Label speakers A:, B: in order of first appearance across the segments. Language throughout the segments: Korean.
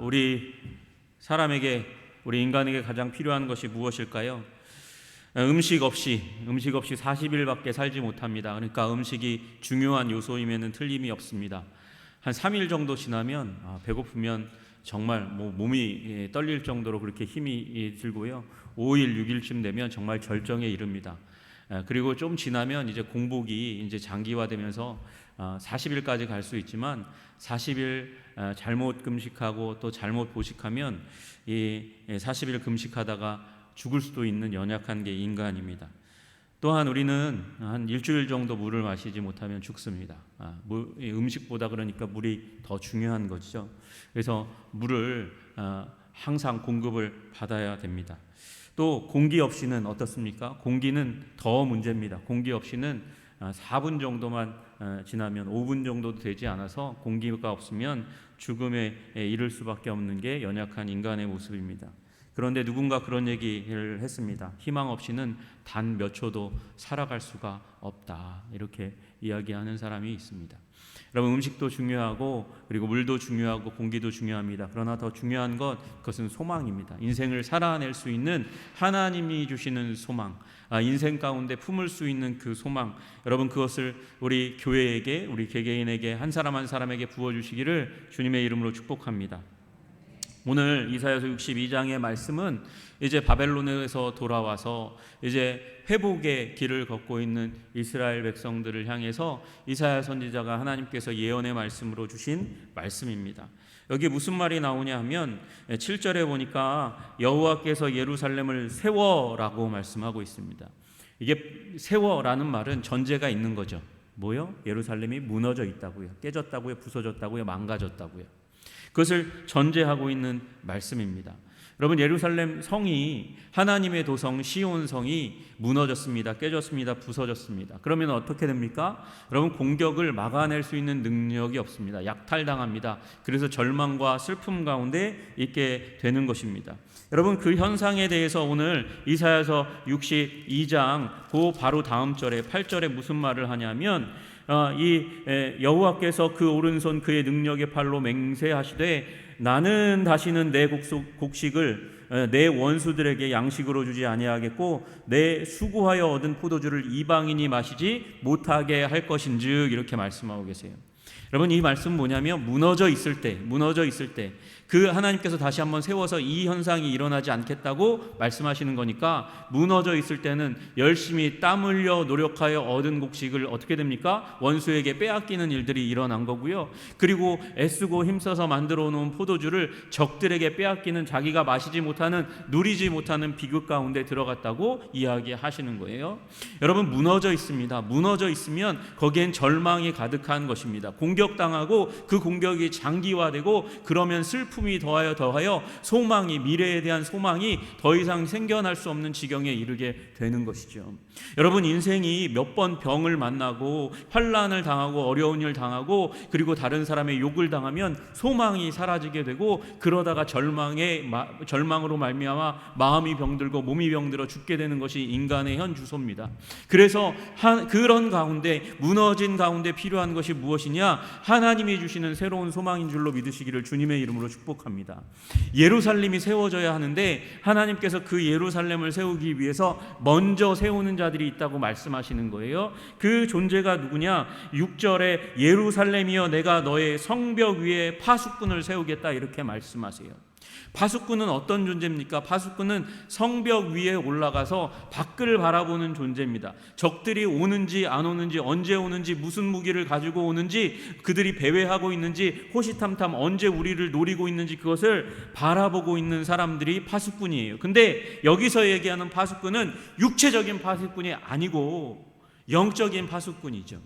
A: 우리 사람에게, 우리 인간에게 가장 필요한 것이 무엇일까요? 음식 없이 40일밖에 살지 못합니다. 그러니까 음식이 중요한 요소임에는 틀림이 없습니다. 한 3일 정도 지나면 배고프면 정말 몸이 떨릴 정도로 그렇게 힘이 들고요. 5일, 6일쯤 되면 정말 절정에 이릅니다. 그리고 좀 지나면 이제 공복이 이제 장기화되면서 40일까지 갈 수 있지만 40일 잘못 금식하고 또 잘못 보식하면 이 40일 금식하다가 죽을 수도 있는 연약한 게 인간입니다. 또한 우리는 한 일주일 정도 물을 마시지 못하면 죽습니다. 음식보다 그러니까 물이 더 중요한 것이죠. 그래서 물을 항상 공급을 받아야 됩니다. 또 공기 없이는 어떻습니까? 공기는 더 문제입니다. 공기 없이는 4분 정도만 지나면 5분 정도도 되지 않아서 공기가 없으면 죽음에 이를 수밖에 없는 게 연약한 인간의 모습입니다. 그런데 누군가 그런 얘기를 했습니다. 희망 없이는 단 몇 초도 살아갈 수가 없다. 이렇게 이야기하는 사람이 있습니다. 여러분, 음식도 중요하고 그리고 물도 중요하고 공기도 중요합니다. 그러나 더 중요한 그것은 소망입니다. 인생을 살아낼 수 있는 하나님이 주시는 소망, 인생 가운데 품을 수 있는 그 소망, 여러분 그것을 우리 교회에게, 우리 개개인에게, 한 사람 한 사람에게 부어주시기를 주님의 이름으로 축복합니다. 오늘 이사야서 62장의 말씀은 이제 바벨론에서 돌아와서 이제 회복의 길을 걷고 있는 이스라엘 백성들을 향해서 이사야 선지자가 하나님께서 예언의 말씀으로 주신 말씀입니다. 여기 무슨 말이 나오냐 하면 7절에 보니까 여호와께서 예루살렘을 세워라고 말씀하고 있습니다. 이게 세워라는 말은 전제가 있는 거죠. 뭐요? 예루살렘이 무너져 있다고요. 깨졌다고요. 부서졌다고요. 망가졌다고요. 그것을 전제하고 있는 말씀입니다. 여러분, 예루살렘 성이, 하나님의 도성 시온 성이 무너졌습니다. 깨졌습니다. 부서졌습니다. 그러면 어떻게 됩니까? 여러분, 공격을 막아낼 수 있는 능력이 없습니다. 약탈당합니다. 그래서 절망과 슬픔 가운데 있게 되는 것입니다. 여러분, 그 현상에 대해서 오늘 이사야서 62장 그 바로 다음 절에 8절에 무슨 말을 하냐면 이 여호와께서 그 오른손 그의 능력의 팔로 맹세하시되 나는 다시는 내 곡식을 내 원수들에게 양식으로 주지 아니하겠고 내 수고하여 얻은 포도주를 이방인이 마시지 못하게 할 것인즉 이렇게 말씀하고 계세요. 여러분, 이 말씀 뭐냐면 무너져 있을 때 그 하나님께서 다시 한번 세워서 이 현상이 일어나지 않겠다고 말씀하시는 거니까, 무너져 있을 때는 열심히 땀 흘려 노력하여 얻은 곡식을 어떻게 됩니까? 원수에게 빼앗기는 일들이 일어난 거고요. 그리고 애쓰고 힘써서 만들어 놓은 포도주를 적들에게 빼앗기는, 자기가 마시지 못하는, 누리지 못하는 비극 가운데 들어갔다고 이야기하시는 거예요. 여러분, 무너져 있습니다. 무너져 있으면 거기엔 절망이 가득한 것입니다. 공격당하고 그 공격이 장기화되고 그러면 슬픔이 더하여 소망이, 미래에 대한 소망이 더 이상 생겨날 수 없는 지경에 이르게 되는 것이죠. 여러분, 인생이 몇 번 병을 만나고 환난을 당하고 어려운 일 당하고 그리고 다른 사람의 욕을 당하면 소망이 사라지게 되고 그러다가 절망으로 말미암아 마음이 병들고 몸이 병들어 죽게 되는 것이 인간의 현 주소입니다. 그래서 그런 가운데, 무너진 가운데 필요한 것이 무엇이냐? 하나님이 주시는 새로운 소망인 줄로 믿으시기를 주님의 이름으로 축복합니다. 예루살렘이 세워져야 하는데 하나님께서 그 예루살렘을 세우기 위해서 먼저 세우는 자들이 있다고 말씀하시는 거예요. 그 존재가 누구냐? 6절에 예루살렘이여 내가 너의 성벽 위에 파수꾼을 세우겠다 이렇게 말씀하세요. 파수꾼은 어떤 존재입니까? 파수꾼은 성벽 위에 올라가서 밖을 바라보는 존재입니다. 적들이 오는지 안 오는지, 언제 오는지, 무슨 무기를 가지고 오는지, 그들이 배회하고 있는지, 호시탐탐 언제 우리를 노리고 있는지 그것을 바라보고 있는 사람들이 파수꾼이에요. 근데 여기서 얘기하는 파수꾼은 육체적인 파수꾼이 아니고 영적인 파수꾼이죠.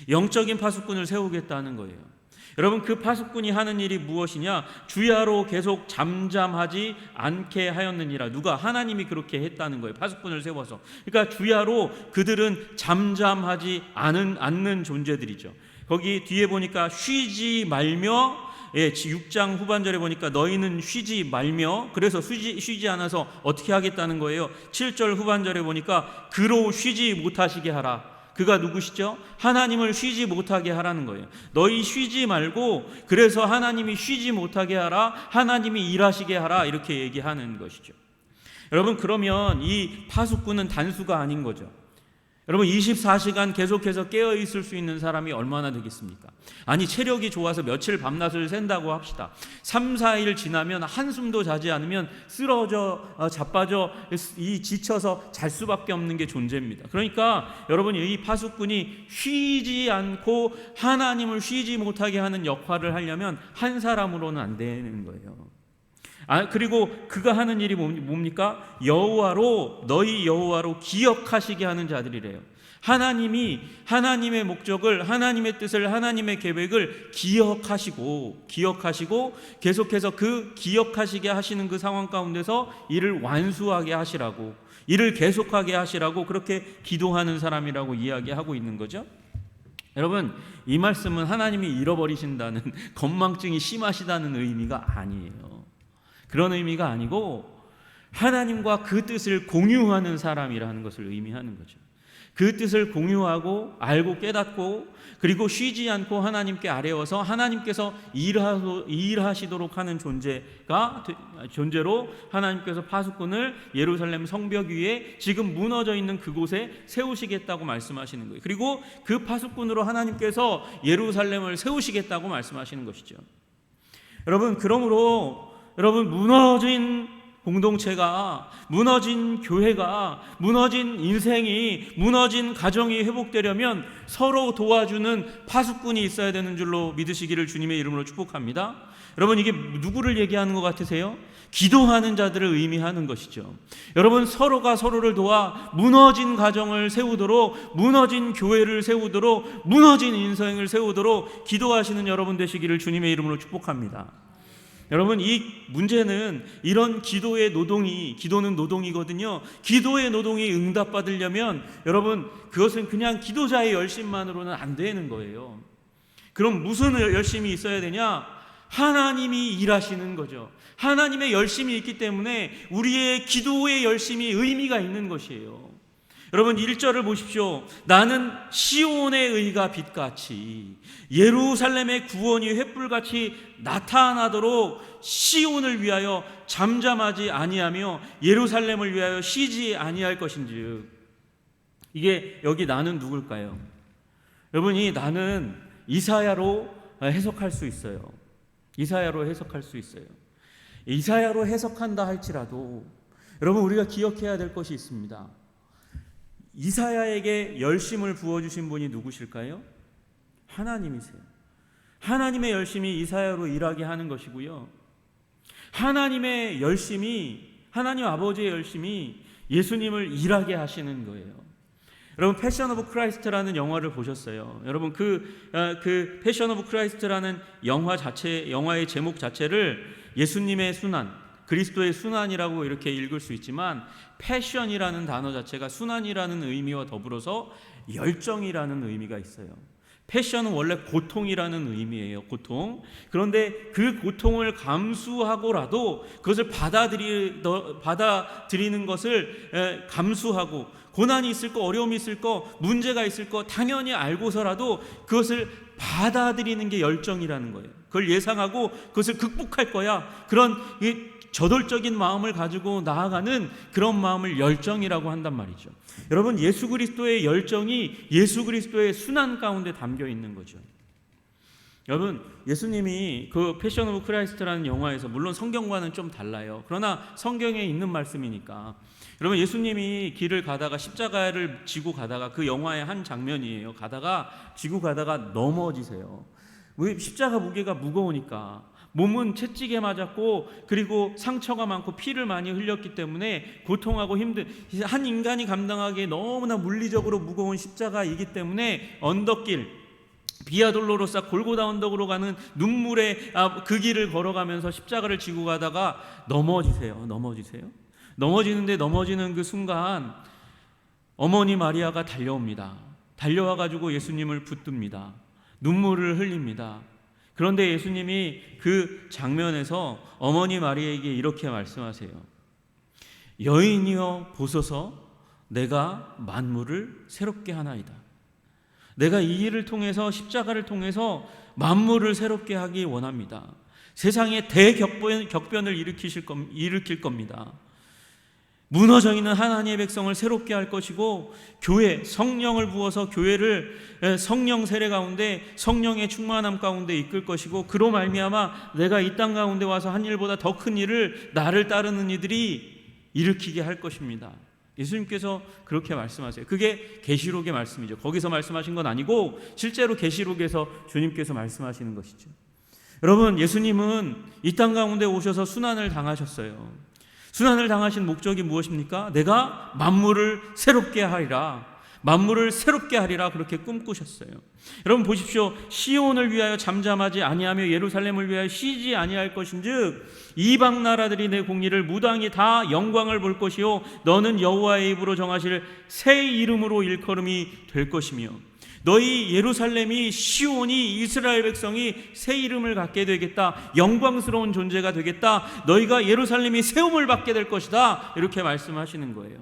A: 영적인 파수꾼을 세우겠다는 거예요. 여러분, 그 파수꾼이 하는 일이 무엇이냐? 주야로 계속 잠잠하지 않게 하였느니라. 누가? 하나님이 그렇게 했다는 거예요. 파수꾼을 세워서. 그러니까 주야로 그들은 잠잠하지 않는 존재들이죠. 거기 뒤에 보니까 쉬지 말며, 6장 후반절에 보니까 너희는 쉬지 말며, 그래서 쉬지 않아서 어떻게 하겠다는 거예요? 7절 후반절에 보니까 그로 쉬지 못하시게 하라. 그가 누구시죠? 하나님을 쉬지 못하게 하라는 거예요. 너희 쉬지 말고 그래서 하나님이 쉬지 못하게 하라, 하나님이 일하시게 하라, 이렇게 얘기하는 것이죠. 여러분, 그러면 이 파수꾼은 단수가 아닌 거죠. 여러분, 24시간 계속해서 깨어 있을 수 있는 사람이 얼마나 되겠습니까? 아니, 체력이 좋아서 며칠 밤낮을 샌다고 합시다. 3, 4일 지나면 한숨도 자지 않으면 쓰러져 자빠져 지쳐서 잘 수밖에 없는 게 존재입니다. 그러니까 여러분, 이 파수꾼이 쉬지 않고 하나님을 쉬지 못하게 하는 역할을 하려면 한 사람으로는 안 되는 거예요. 그리고 그가 하는 일이 뭡니까? 너희 여호와로 기억하시게 하는 자들이래요. 하나님의 목적을, 하나님의 뜻을, 하나님의 계획을 기억하시고 계속해서 그 기억하시게 하시는 그 상황 가운데서 이를 완수하게 하시라고, 이를 계속하게 하시라고 그렇게 기도하는 사람이라고 이야기하고 있는 거죠. 여러분, 이 말씀은 하나님이 잃어버리신다는 건망증이 심하시다는 의미가 아니에요. 그런 의미가 아니고 하나님과 그 뜻을 공유하는 사람이라는 것을 의미하는 거죠. 그 뜻을 공유하고 알고 깨닫고 그리고 쉬지 않고 하나님께 아뢰어서 하나님께서 일하시도록 하는 존재로 하나님께서 파수꾼을 예루살렘 성벽 위에 지금 무너져 있는 그곳에 세우시겠다고 말씀하시는 거예요. 그리고 그 파수꾼으로 하나님께서 예루살렘을 세우시겠다고 말씀하시는 것이죠. 여러분, 그러므로 무너진 공동체가, 무너진 교회가, 무너진 인생이, 무너진 가정이 회복되려면 서로 도와주는 파수꾼이 있어야 되는 줄로 믿으시기를 주님의 이름으로 축복합니다. 여러분, 이게 누구를 얘기하는 것 같으세요? 기도하는 자들을 의미하는 것이죠. 여러분, 서로가 서로를 도와 무너진 가정을 세우도록, 무너진 교회를 세우도록, 무너진 인생을 세우도록 기도하시는 여러분 되시기를 주님의 이름으로 축복합니다. 여러분, 이 문제는 이런 기도는 노동이거든요. 기도의 노동이 응답받으려면 여러분, 그것은 그냥 기도자의 열심만으로는 안 되는 거예요. 그럼 무슨 열심이 있어야 되냐? 하나님이 일하시는 거죠. 하나님의 열심이 있기 때문에 우리의 기도의 열심이 의미가 있는 것이에요. 여러분, 1절을 보십시오. 나는 시온의 의가 빛같이, 예루살렘의 구원이 횃불같이 나타나도록 시온을 위하여 잠잠하지 아니하며 예루살렘을 위하여 쉬지 아니할 것인즉. 이게 여기 나는 누굴까요? 여러분, 이 나는 이사야로 해석할 수 있어요. 이사야로 해석한다 할지라도 여러분, 우리가 기억해야 될 것이 있습니다. 이사야에게 열심을 부어주신 분이 누구실까요? 하나님이세요. 하나님의 열심이 이사야로 일하게 하는 것이고요, 하나님의 열심이, 하나님 아버지의 열심이 예수님을 일하게 하시는 거예요. 여러분, 패션 오브 크라이스트라는 영화를 보셨어요? 여러분, 그 패션 오브 크라이스트라는 영화의 제목 자체를 예수님의 순환, 그리스도의 순환이라고 이렇게 읽을 수 있지만, 패션이라는 단어 자체가 순환이라는 의미와 더불어서 열정이라는 의미가 있어요. 패션은 원래 고통이라는 의미예요. 고통. 그런데 그 고통을 감수하고라도 그것을 받아들이는 것을 감수하고, 고난이 있을 거, 어려움이 있을 거, 문제가 있을 거 당연히 알고서라도 그것을 받아들이는 게 열정이라는 거예요. 그걸 예상하고 그것을 극복할 거야, 그런 저돌적인 마음을 가지고 나아가는 그런 마음을 열정이라고 한단 말이죠. 여러분, 예수 그리스도의 열정이 예수 그리스도의 순환 가운데 담겨 있는 거죠. 여러분, 예수님이 그 패션 오브 크라이스트라는 영화에서, 물론 성경과는 좀 달라요. 그러나 성경에 있는 말씀이니까, 여러분, 예수님이 길을 가다가 십자가를 지고 가다가, 그 영화의 한 장면이에요. 지고 가다가 넘어지세요. 십자가 무게가 무거우니까. 몸은 채찍에 맞았고, 그리고 상처가 많고 피를 많이 흘렸기 때문에 고통하고 한 인간이 감당하기에 너무나 물리적으로 무거운 십자가이기 때문에 언덕길, 비아 돌로로사 골고다 언덕으로 가는 눈물의 그 길을 걸어가면서 십자가를 지고 가다가 넘어지세요. 넘어지는데, 넘어지는 그 순간 어머니 마리아가 달려옵니다. 달려와가지고 예수님을 붙듭니다. 눈물을 흘립니다. 그런데 예수님이 그 장면에서 어머니 마리아에게 이렇게 말씀하세요. 여인이여 보소서, 내가 만물을 새롭게 하나이다. 내가 이 일을 통해서, 십자가를 통해서 만물을 새롭게 하기 원합니다. 세상에 대격변을 일으킬 겁니다. 무너져 있는 하나님의 백성을 새롭게 할 것이고, 교회, 성령을 부어서 교회를 성령 세례 가운데, 성령의 충만함 가운데 이끌 것이고, 그로 말미암아 내가 이 땅 가운데 와서 한 일보다 더 큰 일을 나를 따르는 이들이 일으키게 할 것입니다. 예수님께서 그렇게 말씀하세요. 그게 계시록의 말씀이죠. 거기서 말씀하신 건 아니고 실제로 계시록에서 주님께서 말씀하시는 것이죠. 여러분, 예수님은 이 땅 가운데 오셔서 순환을 당하셨어요. 순환을 당하신 목적이 무엇입니까? 내가 만물을 새롭게 하리라, 만물을 새롭게 하리라, 그렇게 꿈꾸셨어요. 여러분 보십시오. 시온을 위하여 잠잠하지 아니하며 예루살렘을 위하여 쉬지 아니할 것인즉 이방 나라들이 내 공의를 무당히 다 영광을 볼 것이요 너는 여호와의 입으로 정하실 새 이름으로 일컬음이 될 것이며, 너희 예루살렘이, 시온이, 이스라엘 백성이 새 이름을 갖게 되겠다, 영광스러운 존재가 되겠다, 너희가 예루살렘이 세움을 받게 될 것이다, 이렇게 말씀하시는 거예요.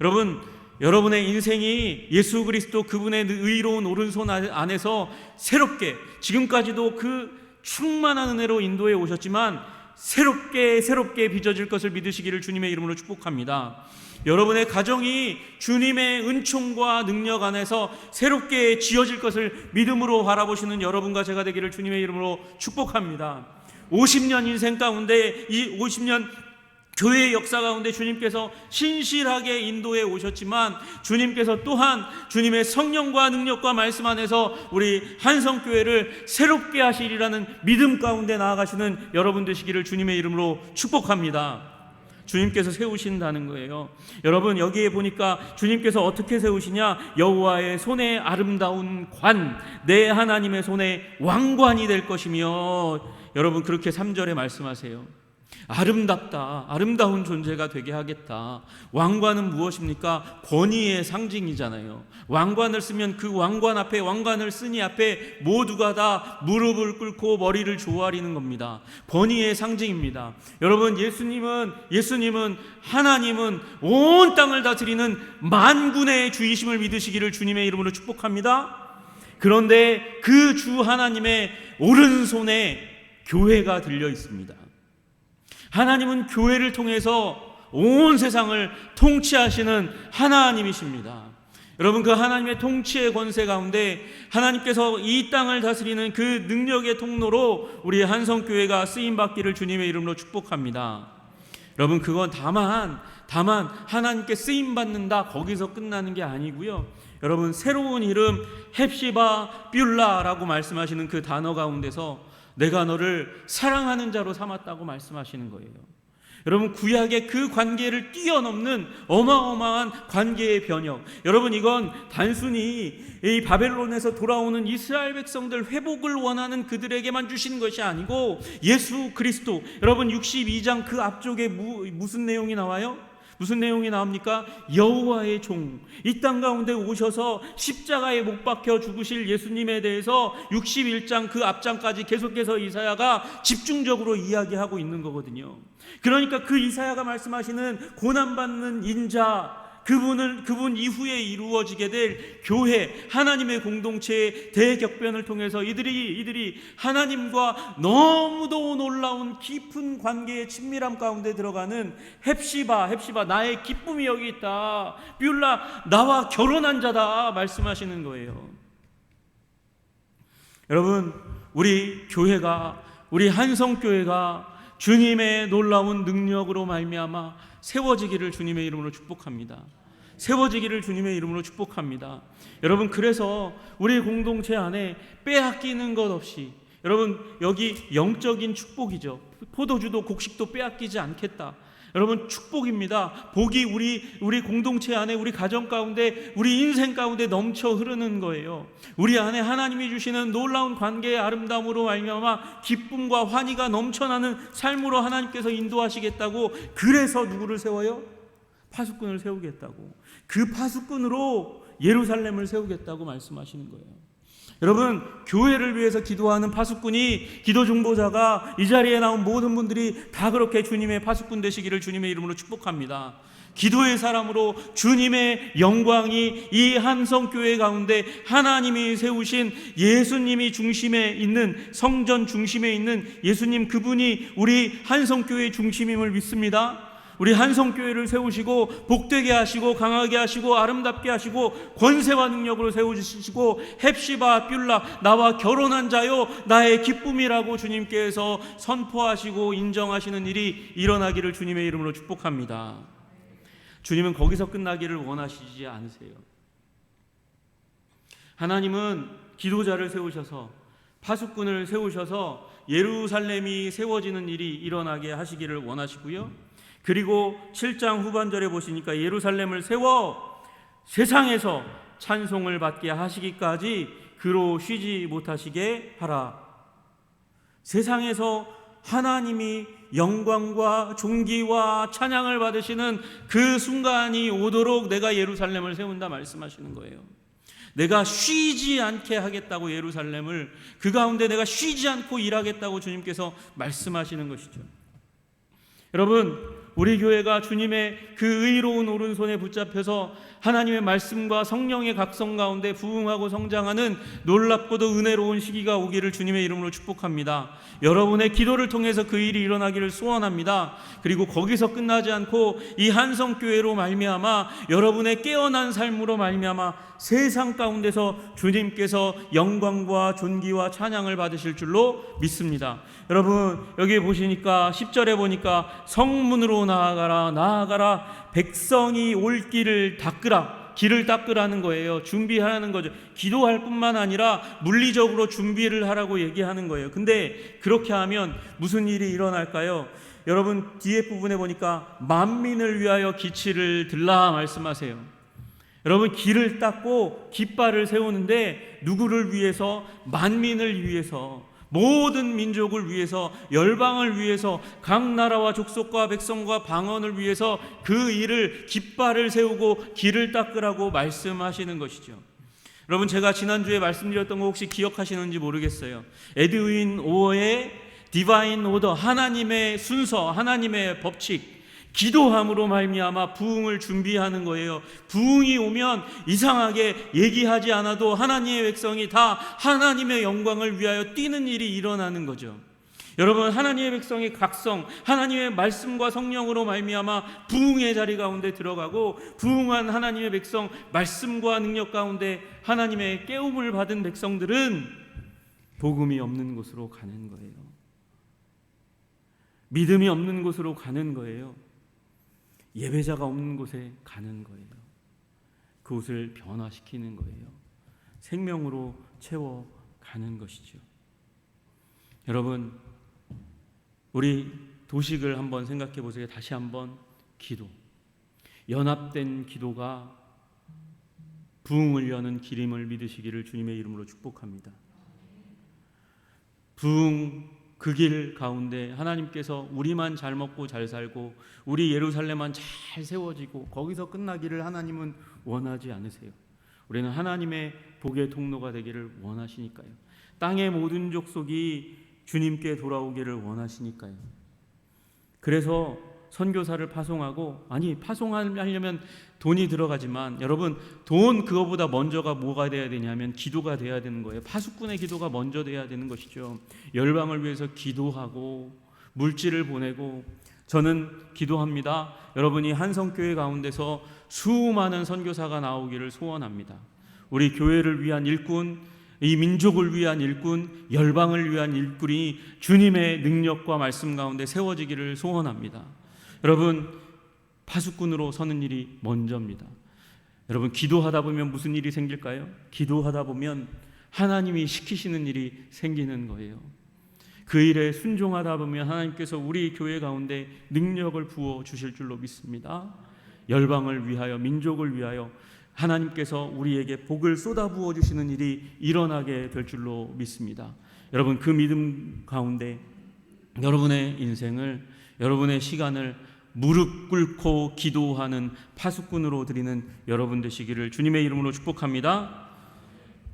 A: 여러분, 여러분의 인생이 예수 그리스도 그분의 의로운 오른손 안에서 새롭게, 지금까지도 그 충만한 은혜로 인도해 오셨지만 새롭게 빚어질 것을 믿으시기를 주님의 이름으로 축복합니다. 여러분의 가정이 주님의 은총과 능력 안에서 새롭게 지어질 것을 믿음으로 바라보시는 여러분과 제가 되기를 주님의 이름으로 축복합니다. 50년 인생 가운데, 이 50년 교회의 역사 가운데 주님께서 신실하게 인도해 오셨지만, 주님께서 또한 주님의 성령과 능력과 말씀 안에서 우리 한성교회를 새롭게 하시리라는 믿음 가운데 나아가시는 여러분 되시기를 주님의 이름으로 축복합니다. 주님께서 세우신다는 거예요. 여러분, 여기에 보니까 주님께서 어떻게 세우시냐? 여호와의 손에 아름다운 관, 내 하나님의 손에 왕관이 될 것이며, 여러분 그렇게 3절에 말씀하세요. 아름답다, 아름다운 존재가 되게 하겠다. 왕관은 무엇입니까? 권위의 상징이잖아요. 왕관을 쓰면 그 왕관 앞에, 왕관을 쓰니 앞에 모두가 다 무릎을 꿇고 머리를 조아리는 겁니다. 권위의 상징입니다. 여러분, 예수님은 하나님은 온 땅을 다스리는 만군의 주이심을 믿으시기를 주님의 이름으로 축복합니다. 그런데 그 주 하나님의 오른손에 교회가 들려 있습니다. 하나님은 교회를 통해서 온 세상을 통치하시는 하나님이십니다. 여러분, 그 하나님의 통치의 권세 가운데 하나님께서 이 땅을 다스리는 그 능력의 통로로 우리 한성교회가 쓰임받기를 주님의 이름으로 축복합니다. 여러분, 그건 다만 하나님께 쓰임받는다, 거기서 끝나는 게 아니고요. 여러분, 새로운 이름 헵시바 뷸라라고 말씀하시는 그 단어 가운데서 내가 너를 사랑하는 자로 삼았다고 말씀하시는 거예요. 여러분, 구약의 그 관계를 뛰어넘는 어마어마한 관계의 변형. 여러분, 이건 단순히 이 바벨론에서 돌아오는 이스라엘 백성들 회복을 원하는 그들에게만 주시는 것이 아니고, 예수 그리스도, 여러분 62장 그 앞쪽에 무슨 내용이 나와요? 무슨 내용이 나옵니까? 여호와의 종, 이 땅 가운데 오셔서 십자가에 못 박혀 죽으실 예수님에 대해서 61장 그 앞장까지 계속해서 이사야가 집중적으로 이야기하고 있는 거거든요. 그러니까 그 이사야가 말씀하시는 고난받는 인자, 그분 이후에 이루어지게 될 교회, 하나님의 공동체의 대격변을 통해서 이들이 하나님과 너무도 놀라운 깊은 관계의 친밀함 가운데 들어가는 헵시바, 나의 기쁨이 여기 있다, 뷸라, 나와 결혼한 자다 말씀하시는 거예요. 여러분, 우리 교회가, 우리 한성교회가 주님의 놀라운 능력으로 말미암아 세워지기를 주님의 이름으로 축복합니다. 세워지기를 주님의 이름으로 축복합니다. 여러분, 그래서 우리 공동체 안에 빼앗기는 것 없이, 여러분 여기 영적인 축복이죠. 포도주도 곡식도 빼앗기지 않겠다. 여러분, 축복입니다. 복이 우리 공동체 안에, 우리 가정 가운데, 우리 인생 가운데 넘쳐 흐르는 거예요. 우리 안에 하나님이 주시는 놀라운 관계의 아름다움으로 말미암아 기쁨과 환희가 넘쳐나는 삶으로 하나님께서 인도하시겠다고, 그래서 누구를 세워요? 파수꾼을 세우겠다고, 그 파수꾼으로 예루살렘을 세우겠다고 말씀하시는 거예요. 여러분, 교회를 위해서 기도하는 파수꾼이, 기도 중보자가, 이 자리에 나온 모든 분들이 다 그렇게 주님의 파수꾼 되시기를 주님의 이름으로 축복합니다. 기도의 사람으로 주님의 영광이 이 한성교회 가운데 하나님이 세우신 예수님이 중심에 있는, 성전 중심에 있는 예수님, 그분이 우리 한성교회의 중심임을 믿습니다. 우리 한성교회를 세우시고 복되게 하시고 강하게 하시고 아름답게 하시고 권세와 능력으로 세우시고 헵시바 뷸라, 나와 결혼한 자요 나의 기쁨이라고 주님께서 선포하시고 인정하시는 일이 일어나기를 주님의 이름으로 축복합니다. 주님은 거기서 끝나기를 원하시지 않으세요. 하나님은 기도자를 세우셔서, 파수꾼을 세우셔서 예루살렘이 세워지는 일이 일어나게 하시기를 원하시고요. 그리고 7장 후반절에 보시니까 예루살렘을 세워 세상에서 찬송을 받게 하시기까지 그로 쉬지 못하시게 하라. 세상에서 하나님이 영광과 존귀와 찬양을 받으시는 그 순간이 오도록 내가 예루살렘을 세운다 말씀하시는 거예요. 내가 쉬지 않게 하겠다고, 예루살렘을 그 가운데 내가 쉬지 않고 일하겠다고 주님께서 말씀하시는 것이죠. 여러분, 우리 교회가 주님의 그 의로운 오른손에 붙잡혀서 하나님의 말씀과 성령의 각성 가운데 부흥하고 성장하는 놀랍고도 은혜로운 시기가 오기를 주님의 이름으로 축복합니다. 여러분의 기도를 통해서 그 일이 일어나기를 소원합니다. 그리고 거기서 끝나지 않고 이 한성교회로 말미암아 여러분의 깨어난 삶으로 말미암아 세상 가운데서 주님께서 영광과 존귀와 찬양을 받으실 줄로 믿습니다. 여러분, 여기 보시니까 10절에 보니까 성문으로 나아가라, 백성이 올 길을 닦으라, 길을 닦으라는 거예요. 준비하라는 거죠. 기도할 뿐만 아니라 물리적으로 준비를 하라고 얘기하는 거예요. 근데 그렇게 하면 무슨 일이 일어날까요? 여러분, 뒤에 부분에 보니까 만민을 위하여 기치를 들라 말씀하세요. 여러분, 길을 닦고 깃발을 세우는데 누구를 위해서? 만민을 위해서, 모든 민족을 위해서, 열방을 위해서, 각 나라와 족속과 백성과 방언을 위해서 그 일을, 깃발을 세우고 길을 닦으라고 말씀하시는 것이죠. 여러분, 제가 지난주에 말씀드렸던 거 혹시 기억하시는지 모르겠어요. 에드윈 오어의 디바인 오더, 하나님의 순서, 하나님의 법칙, 기도함으로 말미암아 부흥을 준비하는 거예요. 부흥이 오면 이상하게 얘기하지 않아도 하나님의 백성이 다 하나님의 영광을 위하여 뛰는 일이 일어나는 거죠. 여러분, 하나님의 백성의 각성, 하나님의 말씀과 성령으로 말미암아 부흥의 자리 가운데 들어가고, 부흥한 하나님의 백성, 말씀과 능력 가운데 하나님의 깨움을 받은 백성들은 복음이 없는 곳으로 가는 거예요. 믿음이 없는 곳으로 가는 거예요. 예배자가 없는 곳에 가는 거예요. 그곳을 변화시키는 거예요. 생명으로 채워가는 것이죠. 여러분, 우리 도식을 한번 생각해 보세요. 다시 한번 기도, 연합된 기도가 부흥을 여는 길임을 믿으시기를 주님의 이름으로 축복합니다. 부흥 그 길 가운데 하나님께서 우리만 잘 먹고 잘 살고 우리 예루살렘만 잘 세워지고 거기서 끝나기를 하나님은 원하지 않으세요. 우리는 하나님의 복의 통로가 되기를 원하시니까요. 땅의 모든 족속이 주님께 돌아오기를 원하시니까요. 그래서 선교사를 파송하고, 아니 파송하려면 돈이 들어가지만 여러분, 돈 그거보다 먼저가 뭐가 돼야 되냐면 기도가 돼야 되는 거예요. 파수꾼의 기도가 먼저 돼야 되는 것이죠. 열방을 위해서 기도하고 물질을 보내고, 저는 기도합니다. 여러분이 한성교회 가운데서 수많은 선교사가 나오기를 소원합니다. 우리 교회를 위한 일꾼, 이 민족을 위한 일꾼, 열방을 위한 일꾼이 주님의 능력과 말씀 가운데 세워지기를 소원합니다. 여러분, 파수꾼으로 서는 일이 먼저입니다. 여러분, 기도하다 보면 무슨 일이 생길까요? 기도하다 보면 하나님이 시키시는 일이 생기는 거예요. 그 일에 순종하다 보면 하나님께서 우리 교회 가운데 능력을 부어 주실 줄로 믿습니다. 열방을 위하여, 민족을 위하여 하나님께서 우리에게 복을 쏟아부어 주시는 일이 일어나게 될 줄로 믿습니다. 여러분, 그 믿음 가운데 여러분의 인생을, 여러분의 시간을 무릎 꿇고 기도하는 파수꾼으로 드리는 여러분 되시기를 주님의 이름으로 축복합니다.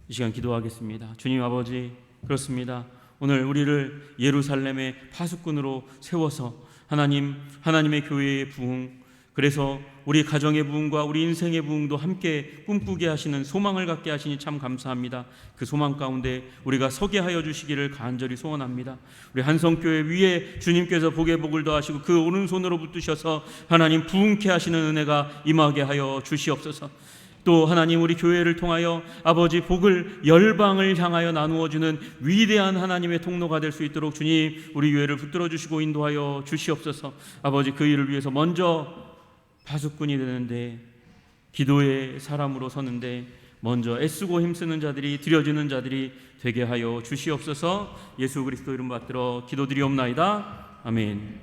A: 이 시간 기도하겠습니다. 주님 아버지, 그렇습니다. 오늘 우리를 예루살렘의 파수꾼으로 세워서 하나님의 교회의 부흥, 그래서 우리 가정의 부흥과 우리 인생의 부흥도 함께 꿈꾸게 하시는 소망을 갖게 하시니 참 감사합니다. 그 소망 가운데 우리가 서게 하여 주시기를 간절히 소원합니다. 우리 한성교회 위에 주님께서 복의 복을 더하시고 그 오른손으로 붙드셔서 하나님 부흥케 하시는 은혜가 임하게 하여 주시옵소서. 또 하나님 우리 교회를 통하여 아버지 복을 열방을 향하여 나누어주는 위대한 하나님의 통로가 될 수 있도록 주님 우리 교회를 붙들어 주시고 인도하여 주시옵소서. 아버지 그 일을 위해서 먼저 파수꾼이 되는데 기도의 사람으로 서는데 먼저 애쓰고 힘쓰는 자들이 드려지는 자들이 되게 하여 주시옵소서. 예수 그리스도 이름 받들어 기도드리옵나이다. 아멘.